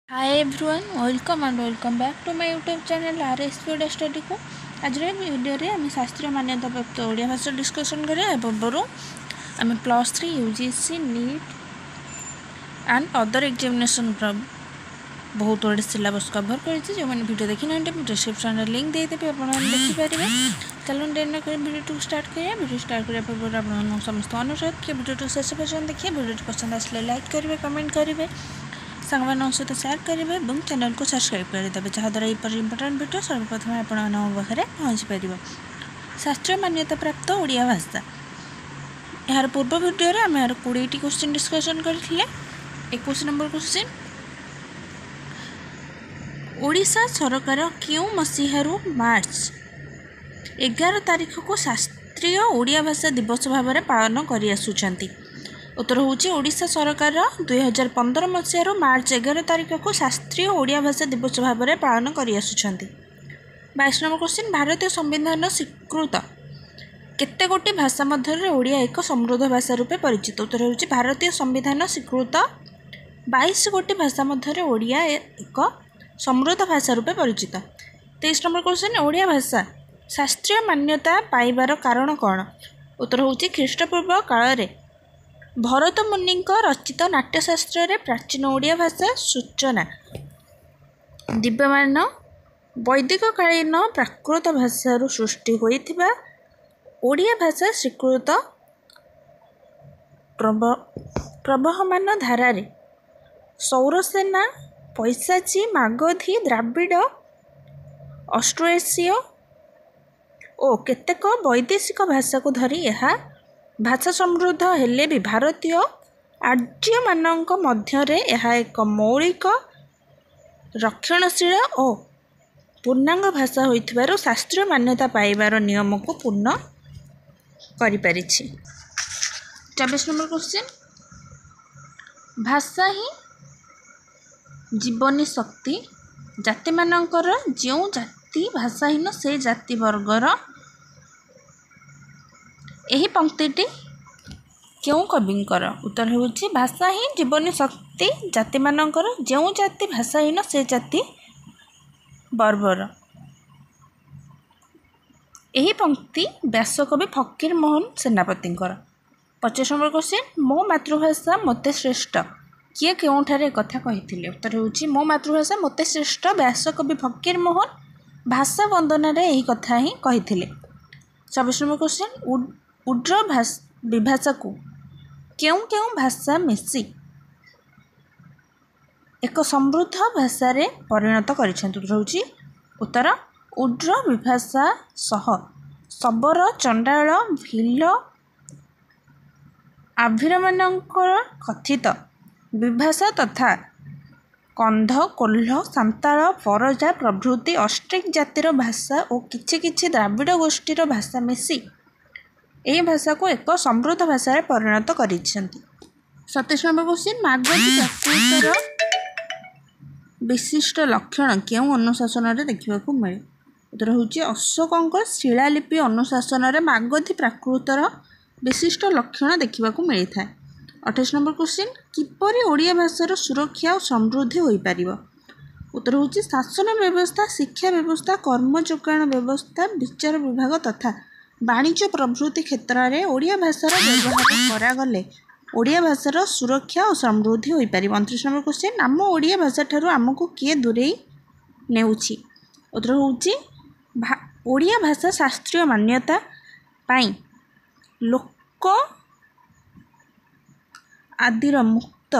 Hi everyone welcome and welcome back to my YouTube channel RSP study को आज video रे आम शास्त्रीय मान्यता प्राप्त ओडिया भाषा डिस्कसन करिया पूर्व आम +3 UGC neat and other examination बहुत गुड़े सिलेबस कवर कर जो मैंने वीडियो देखी ना डिस्क्रिप्शन लिंक देदेवी आप देखिपारे। चलो डेट कर वीडियो स्टार्ट करिए। वीडियो स्टार्ट करने पूर्व आप समस्त अनुरोध कि वीडियो शेष पर्यटन देखिए। वीडियो पसंद आसले लाइक करेंगे, कमेंट करेंगे, सांग सहित सेयार करेंगे और चैनल को सब्सक्राइब करदेवे जहाँद्वारा इंपोर्टेंट वीडियो सर्वप्रथम आपंक पाखे पहुँची पार। शास्त्रीय मान्यता प्राप्त ओडिया भाषा यार पूर्व वीडियो आम यार 20टी क्वेश्चन डिस्कसन करथिले। 21 नंबर क्वेश्चन, ओडिशा सरकार क्यों मसीहारू मार्च 11 तारीख को शास्त्रीय ओडिया भाषा दिवस भाव में पालन कर आसुचंती। उत्तर होची ओडिशा सरकार 2015 मसीहारू मार्च 11 तारीख को शास्त्रीय ओडिया भाषा दिवस भाव में पालन कर आसुचंती। 22 नंबर क्वेश्चन, भारतीय संविधान स्वीकृत केते गोटी भाषा मध्य ओडिया एक समृद्ध भाषा रूपे परिचित। उत्तर होची भारतीय संविधान स्वीकृत 22 गोटी भाषा मध्य ओडिया एक समृद्ध भाषा रूपे परिचित। 23 नंबर क्वेश्चन, ओडिया भाषा शास्त्रीय मान्यता पाइबार कारण कौन। उत्तर होची ख्रीष्टपूर्व काल भरत मुनि रचित नाट्यशास्त्र रे प्राचीन ओडिया भाषा सूचना दिव्यमान वैदिक कालीन प्राकृत भाषा सृष्टि होइथिबा ओडिया भाषा स्वीकृत प्रवहमान धारा सौरसेना पैशाची मागधी द्राविड़ ऑस्ट्रोएसीय और केतेक वैदेशिक भाषा को धरी यह भाषा समृद्ध हेले भी भारतीय आर्य मानक मध्यरे यह एक मौलिक रक्षणशील और पूर्णांग भाषा होइथिबारु शास्त्रीय मान्यता पाइबार नियम को पूर्ण करिपारिछि। 24 नंबर क्वेश्चन, भाषा ही जीवनी शक्ति जाति मानकर जो जाति भाषाहीन से जाति वर्गर यही पंक्तिटी क्यों कविंकर। उत्तर होची भाषा ही जीवनी शक्ति जाति मानकर जो जाति भाषाहीन से जाति बर्बर यही पंक्ति व्यासकवि फकीर मोहन सेनापति। 25 नंबर क्वेश्चन, मो मातृभाषा मते श्रेष्ठ किए केउठारे कथा कहिथिले। उत्तर होची मो मातृभाषा मते श्रेष्ठ व्यासकवि फकीर मोहन भाषा वंदना रे यही कथा ही कहिथिले। 26 नंबर क्वेश्चन, उड्र विभाषा को क्यों क्यों भाषा मिसी एक समृद्ध भाषा रे परिणत करिसेंतु। होची उत्तर उड्र विभाषा सह शबर चंडाल भील आभीरमानंकर कथित विभाषा तथा कंध कोल्ह सांताल परजा प्रभृति ऑस्ट्रिक जातिर भाषा और किछि किछि द्राविड़ गोष्ठीर भाषा मिसी यही भाषा को एक समृद्ध भाषा रे परिणत करिसेंती। 27 नंबर क्वेश्चन, मागधी प्राकृतर विशिष्ट लक्षण क्यों अनुशासन रे देखा मिले। उत्तर होची अशोक शिलालिपि अनुशासन रे मागधी प्राकृतर विशिष्ट लक्षण देखा मिलता है। 28 नंबर क्वेश्चन, किपरि ओडिया भाषार सुरक्षा और समृद्धि हो पारिबो। उत्तर होची शासन व्यवस्था शिक्षा व्यवस्था कर्म जोगाण व्यवस्था विचार विभाग तथा वाणिज्य प्रभृति क्षेत्र में ओडिया भाषार व्यवहार करागले ओडिया भाषार सुरक्षा और समृद्धि हो पार। 29 नंबर क्वेश्चन, आम ओडिया भाषा ठारू आमको किए दूरे नेउछि। उत्तर होची ओडिया भाषा शास्त्रीय मान्यता पाई लोक आदिर मुक्त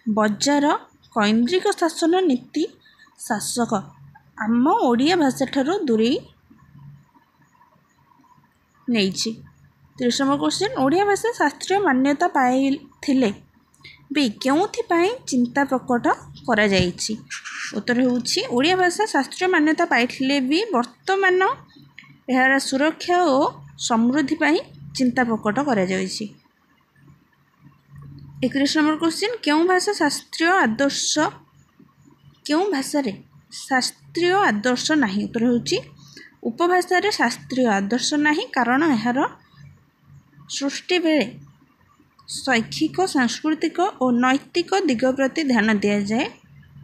बजार कैंद्रिक शासन नीति शासक आम ओडिया भाषा ठारू दूरे नहीं। 30 नंबर क्वेश्चन, ओडिया भाषा शास्त्रीय मान्यता पाइथिले भी क्योंथिपाई चिंता प्रकट करा जाइछि। उत्तर होछि ओडिया भाषा शास्त्रीय मान्यता पाइथिले भी वर्तमान यार सुरक्षा और समृद्धि पाई चिंता प्रकट करा जाइछि। 31 नंबर क्वेश्चन, क्यों भाषा शास्त्रीय आदर्श नहीं। उत्तर होछि उपभाषा रे शास्त्रीय आदर्श नहीं कारण यार सृष्टि बेले शैक्षिक सांस्कृतिक और नैतिक दिग प्रति ध्यान दि जाए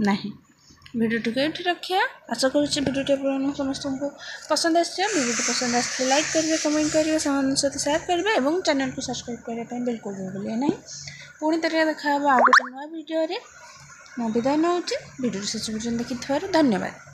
ना। भिडियो को ये रखा। आशा करुँचे भिडियो आप समस्त को पसंद भिडियो पसंद आसे लाइक करेंगे, कमेंट करेंगे, सहित सेयार करेंगे और चैनल को सब्सक्राइब करने बिल्कुल भी भूलिए ना। पुणी तरह देखा आगे नुआ भिडियो। मैं विदाय नौ भिडियो शेष पर्यटन देखि धन्यवाद।